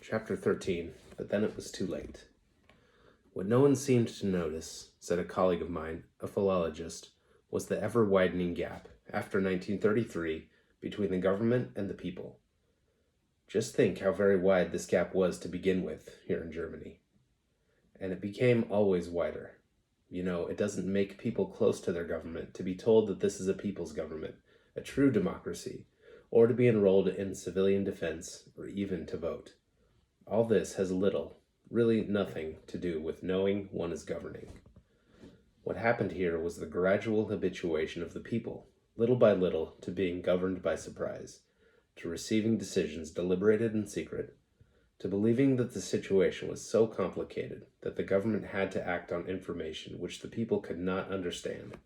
Chapter 13, but then it was too late. What no one seemed to notice, said a colleague of mine, a philologist, was the ever-widening gap, after 1933, between the government and the people. Just think how very wide this gap was to begin with here in Germany. And it became always wider. You know, it doesn't make people close to their government to be told that this is a people's government, a true democracy, or to be enrolled in civilian defense, or even to vote. All this has little, really nothing, to do with knowing one is governing. What happened here was the gradual habituation of the people, little by little, to being governed by surprise, to receiving decisions deliberated in secret, to believing that the situation was so complicated that the government had to act on information which the people could not understand,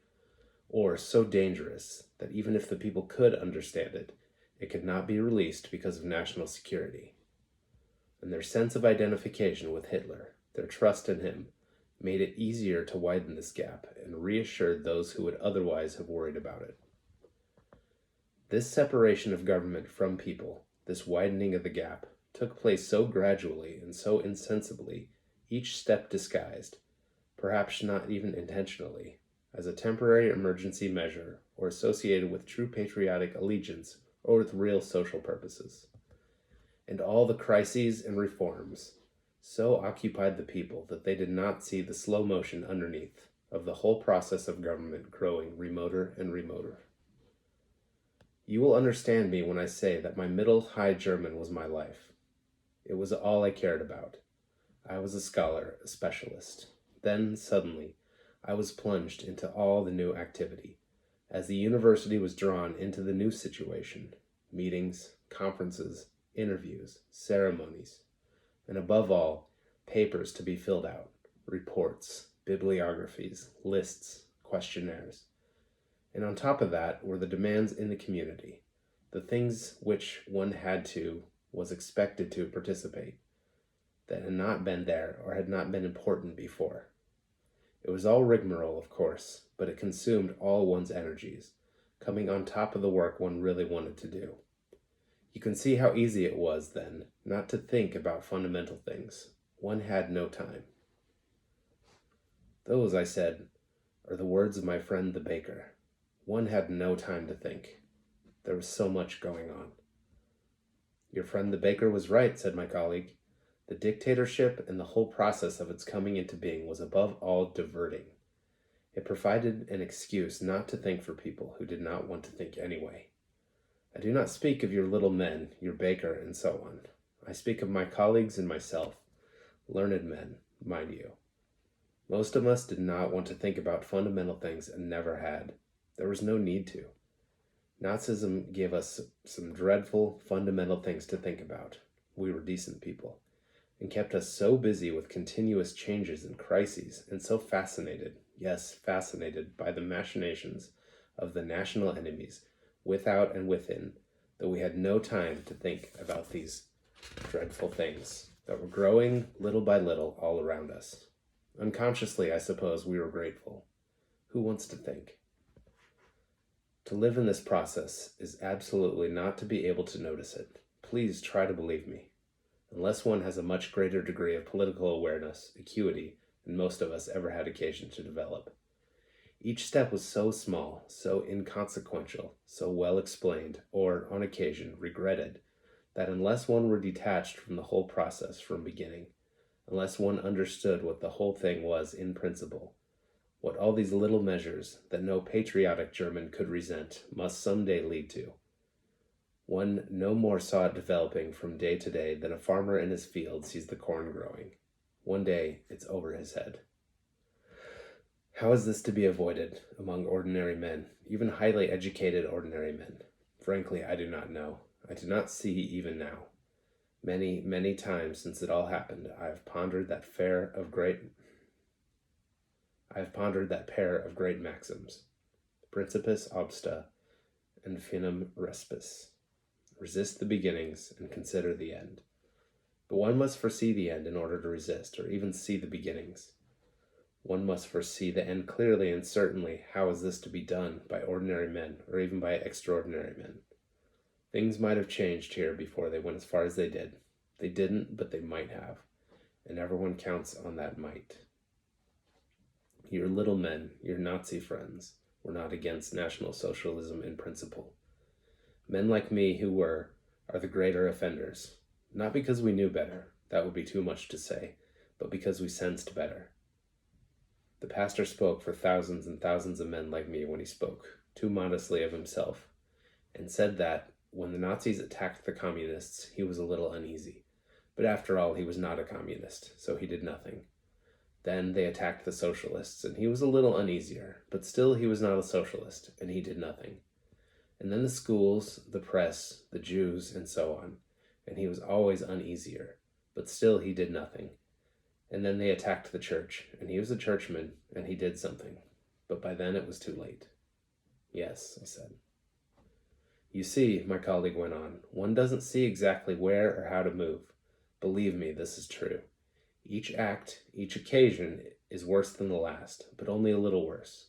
or so dangerous that even if the people could understand it, it could not be released because of national security. And their sense of identification with Hitler, their trust in him, made it easier to widen this gap and reassured those who would otherwise have worried about it. This separation of government from people, this widening of the gap, took place so gradually and so insensibly, each step disguised, perhaps not even intentionally, as a temporary emergency measure or associated with true patriotic allegiance or with real social purposes. And all the crises and reforms so occupied the people that they did not see the slow motion underneath of the whole process of government growing remoter and remoter. You will understand me when I say that my middle high German was my life. It was all I cared about. I was a scholar, a specialist. Then, suddenly, I was plunged into all the new activity, as the university was drawn into the new situation, meetings, conferences, interviews, ceremonies, and above all, papers to be filled out, reports, bibliographies, lists, questionnaires. And on top of that were the demands in the community, the things which one was expected to participate, that had not been there or had not been important before. It was all rigmarole, of course, but it consumed all one's energies, coming on top of the work one really wanted to do. You can see how easy it was, then, not to think about fundamental things. One had no time. Those, I said, are the words of my friend the baker. One had no time to think. There was so much going on. Your friend the baker was right, said my colleague. The dictatorship and the whole process of its coming into being was above all diverting. It provided an excuse not to think for people who did not want to think anyway. I do not speak of your little men, your baker, and so on. I speak of my colleagues and myself, learned men, mind you. Most of us did not want to think about fundamental things and never had. There was no need to. Nazism gave us some dreadful, fundamental things to think about. We were decent people, and kept us so busy with continuous changes and crises, and so fascinated, yes, fascinated by the machinations of the national enemies, without and within, that we had no time to think about these dreadful things that were growing little by little all around us. Unconsciously, I suppose, we were grateful. Who wants to think? To live in this process is absolutely not to be able to notice it. Please try to believe me. Unless one has a much greater degree of political awareness, acuity, than most of us ever had occasion to develop. Each step was so small, so inconsequential, so well explained, or, on occasion, regretted, that unless one were detached from the whole process from beginning, unless one understood what the whole thing was in principle, what all these little measures that no patriotic German could resent must someday lead to, one no more saw it developing from day to day than a farmer in his field sees the corn growing. One day, it's over his head. How is this to be avoided among ordinary men, even highly educated ordinary men? Frankly, I do not know. I do not see even now. Many, many times since it all happened, I have pondered that pair of great maxims, Principis obsta and finem respis. Resist the beginnings and consider the end. But one must foresee the end in order to resist, or even see the beginnings. One must foresee the end clearly and certainly. How is this to be done by ordinary men, or even by extraordinary men? Things might have changed here before they went as far as they did. They didn't, but they might have, and everyone counts on that might. Your little men, your Nazi friends, were not against National Socialism in principle. Men like me who are the greater offenders, not because we knew better, that would be too much to say, but because we sensed better. The pastor spoke for thousands and thousands of men like me when he spoke, too modestly of himself, and said that when the Nazis attacked the communists, he was a little uneasy. But after all, he was not a communist, so he did nothing. Then they attacked the socialists, and he was a little uneasier, but still he was not a socialist, and he did nothing. And then the schools, the press, the Jews, and so on, and he was always uneasier, but still he did nothing. And then they attacked the church, and he was a churchman, and he did something. But by then it was too late. Yes, I said. You see, my colleague went on, one doesn't see exactly where or how to move. Believe me, this is true. Each act, each occasion is worse than the last, but only a little worse.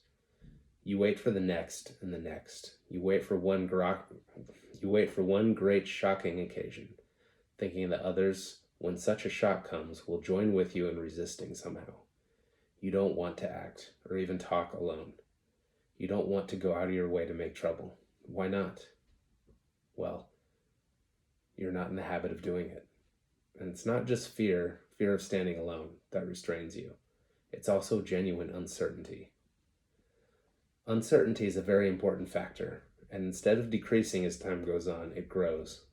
You wait for the next and the next. You wait for one great shocking occasion, thinking that others, when such a shock comes, will join with you in resisting somehow. You don't want to act or even talk alone. You don't want to go out of your way to make trouble. Why not? Well, you're not in the habit of doing it. And it's not just fear of standing alone, that restrains you. It's also genuine uncertainty. Uncertainty is a very important factor, and instead of decreasing as time goes on, it grows.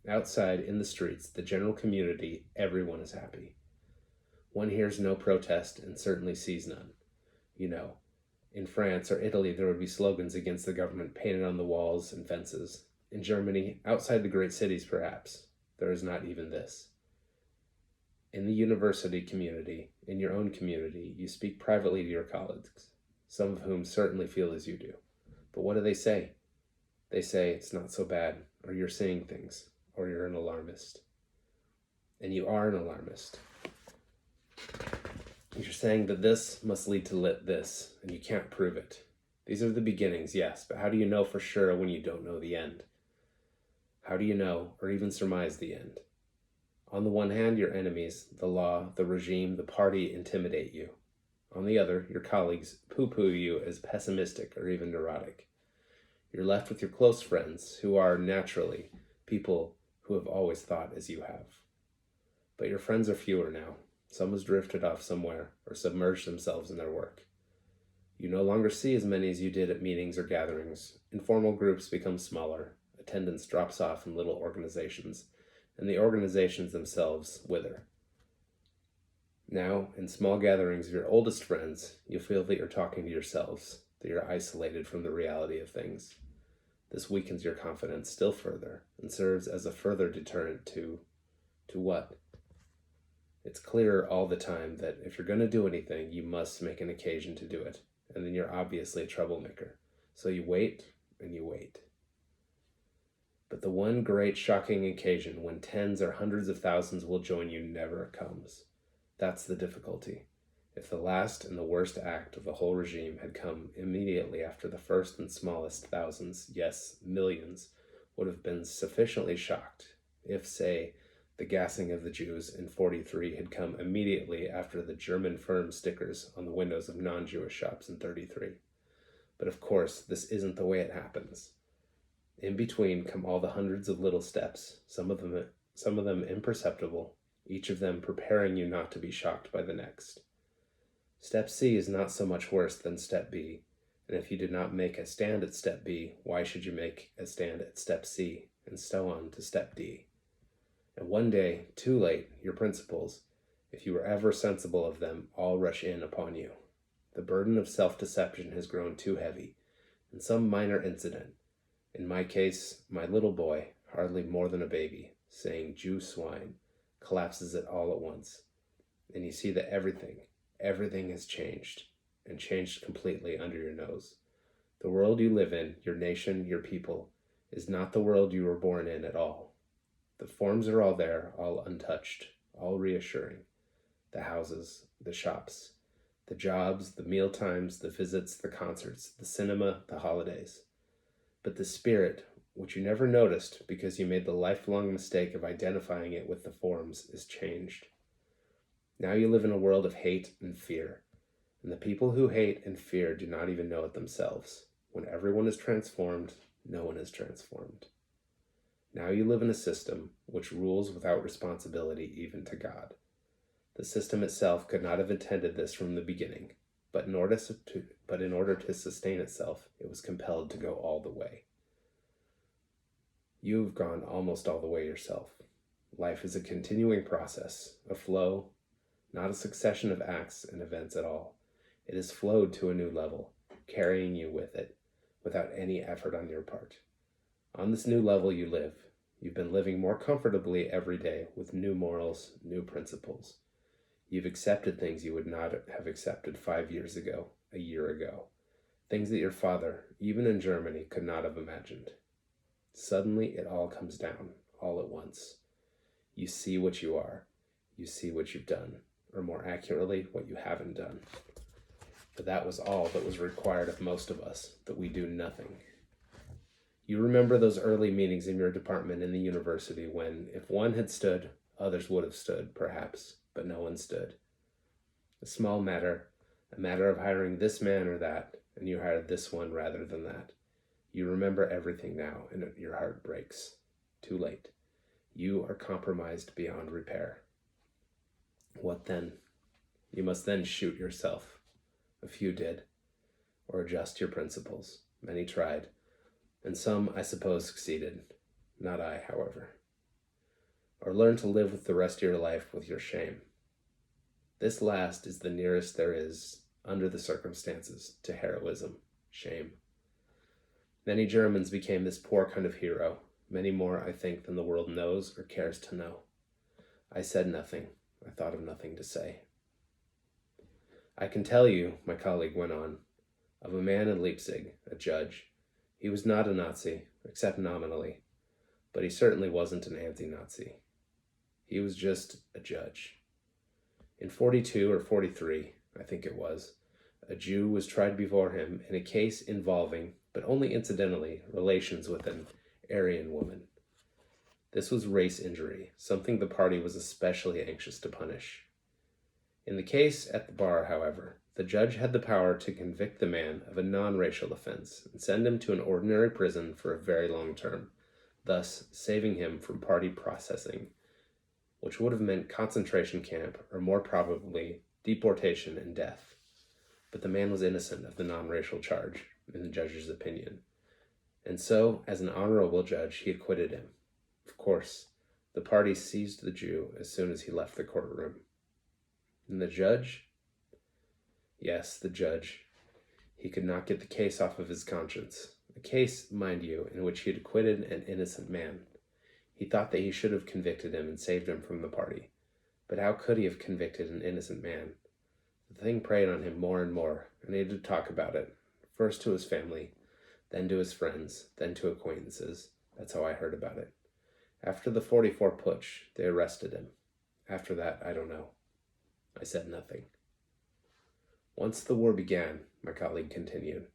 Outside, in the streets, the general community, everyone is happy. One hears no protest and certainly sees none. You know, in France or Italy, there would be slogans against the government painted on the walls and fences. In Germany, outside the great cities perhaps, there is not even this. In the university community, in your own community, you speak privately to your colleagues, some of whom certainly feel as you do. But what do they say? They say it's not so bad, or you're seeing things, or you're an alarmist. And you are an alarmist. You're saying that this must lead to this, and you can't prove it. These are the beginnings, yes, but how do you know for sure when you don't know the end? How do you know, or even surmise the end? On the one hand, your enemies, the law, the regime, the party intimidate you. On the other, your colleagues poo-poo you as pessimistic or even neurotic. You're left with your close friends, who are, naturally, people who have always thought as you have. But your friends are fewer now. Some has drifted off somewhere or submerged themselves in their work. You no longer see as many as you did at meetings or gatherings. Informal groups become smaller. Attendance drops off in little organizations, and the organizations themselves wither. Now, in small gatherings of your oldest friends, you feel that you're talking to yourselves, that you're isolated from the reality of things. This weakens your confidence still further and serves as a further deterrent to what? It's clearer all the time that if you're going to do anything, you must make an occasion to do it, and then you're obviously a troublemaker. So you wait and you wait. But the one great shocking occasion when tens or hundreds of thousands will join you never comes. That's the difficulty. If the last and the worst act of the whole regime had come immediately after the first and smallest thousands, yes, millions, would have been sufficiently shocked, if, say, the gassing of the Jews in 1943 had come immediately after the German firm stickers on the windows of non-Jewish shops in 1933. But of course, this isn't the way it happens. In between come all the hundreds of little steps, some of them imperceptible, each of them preparing you not to be shocked by the next. Step C is not so much worse than step B, and if you did not make a stand at step B, why should you make a stand at step C, and so on to step D? And one day, too late, your principles, if you were ever sensible of them, all rush in upon you. The burden of self-deception has grown too heavy, and some minor incident, in my case, my little boy, hardly more than a baby, saying Jew swine, collapses it all at once. And you see that everything has changed, and changed completely under your nose. The world you live in, your nation, your people, is not the world you were born in at all. The forms are all there, all untouched, all reassuring. The houses, the shops, the jobs, the meal times, the visits, the concerts, the cinema, the holidays. But the spirit, which you never noticed because you made the lifelong mistake of identifying it with the forms, is changed. Now you live in a world of hate and fear, and the people who hate and fear do not even know it themselves. When everyone is transformed, no one is transformed. Now you live in a system which rules without responsibility even to God. The system itself could not have intended this from the beginning, but in order to sustain itself, it was compelled to go all the way. You have gone almost all the way yourself. Life is a continuing process, a flow, not a succession of acts and events at all. It has flowed to a new level, carrying you with it, without any effort on your part. On this new level you live. You've been living more comfortably every day with new morals, new principles. You've accepted things you would not have accepted 5 years ago, a year ago. Things that your father, even in Germany, could not have imagined. Suddenly it all comes down, all at once. You see what you are. You see what you've done, or more accurately, what you haven't done. But that was all that was required of most of us, that we do nothing. You remember those early meetings in your department in the university when, if one had stood, others would have stood, perhaps, but no one stood. A small matter, a matter of hiring this man or that, and you hired this one rather than that. You remember everything now, and your heart breaks. Too late. You are compromised beyond repair. What then? You must then shoot yourself. A few did, or adjust your principles. Many tried, and some, I suppose, succeeded. Not I, however. Or learn to live with the rest of your life with your shame. This last is the nearest there is, under the circumstances, to heroism, shame. Many Germans became this poor kind of hero, many more, I think, than the world knows or cares to know. I said nothing. I thought of nothing to say. I can tell you, my colleague went on, of a man in Leipzig, a judge. He was not a Nazi, except nominally, but he certainly wasn't an anti-Nazi. He was just a judge. In 42 or 43, I think it was, a Jew was tried before him in a case involving, but only incidentally, relations with an Aryan woman. This was race injury, something the party was especially anxious to punish. In the case at the bar, however, the judge had the power to convict the man of a non-racial offense and send him to an ordinary prison for a very long term, thus saving him from party processing, which would have meant concentration camp or more probably deportation and death. But the man was innocent of the non-racial charge, in the judge's opinion, and so, as an honorable judge, he acquitted him. Of course, the party seized the Jew as soon as he left the courtroom. And the judge? Yes, the judge. He could not get the case off of his conscience. A case, mind you, in which he had acquitted an innocent man. He thought that he should have convicted him and saved him from the party. But how could he have convicted an innocent man? The thing preyed on him more and more, and he had to talk about it, first to his family, then to his friends, then to acquaintances. That's how I heard about it. After the 44 putsch, they arrested him. After that, I don't know. I said nothing. Once the war began, my colleague continued,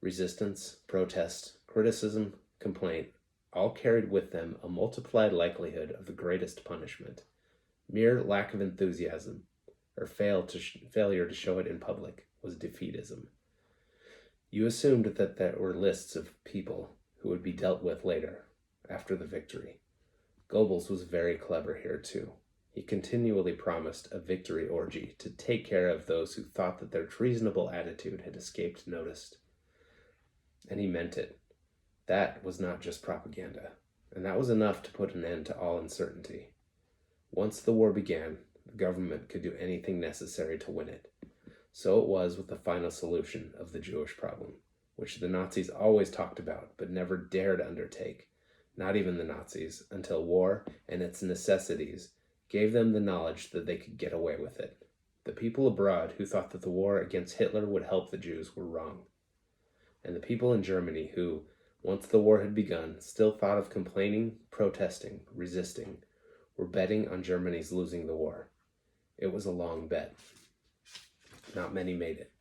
resistance, protest, criticism, complaint, all carried with them a multiplied likelihood of the greatest punishment. Mere lack of enthusiasm, or failure to show it in public, was defeatism. You assumed that there were lists of people who would be dealt with later, after the victory. Goebbels was very clever here, too. He continually promised a victory orgy to take care of those who thought that their treasonable attitude had escaped notice. And he meant it. That was not just propaganda, and that was enough to put an end to all uncertainty. Once the war began, the government could do anything necessary to win it. So it was with the final solution of the Jewish problem, which the Nazis always talked about but never dared undertake, not even the Nazis, until war and its necessities gave them the knowledge that they could get away with it. The people abroad who thought that the war against Hitler would help the Jews were wrong. And the people in Germany who, once the war had begun, still thought of complaining, protesting, resisting, were betting on Germany's losing the war. It was a long bet. Not many made it.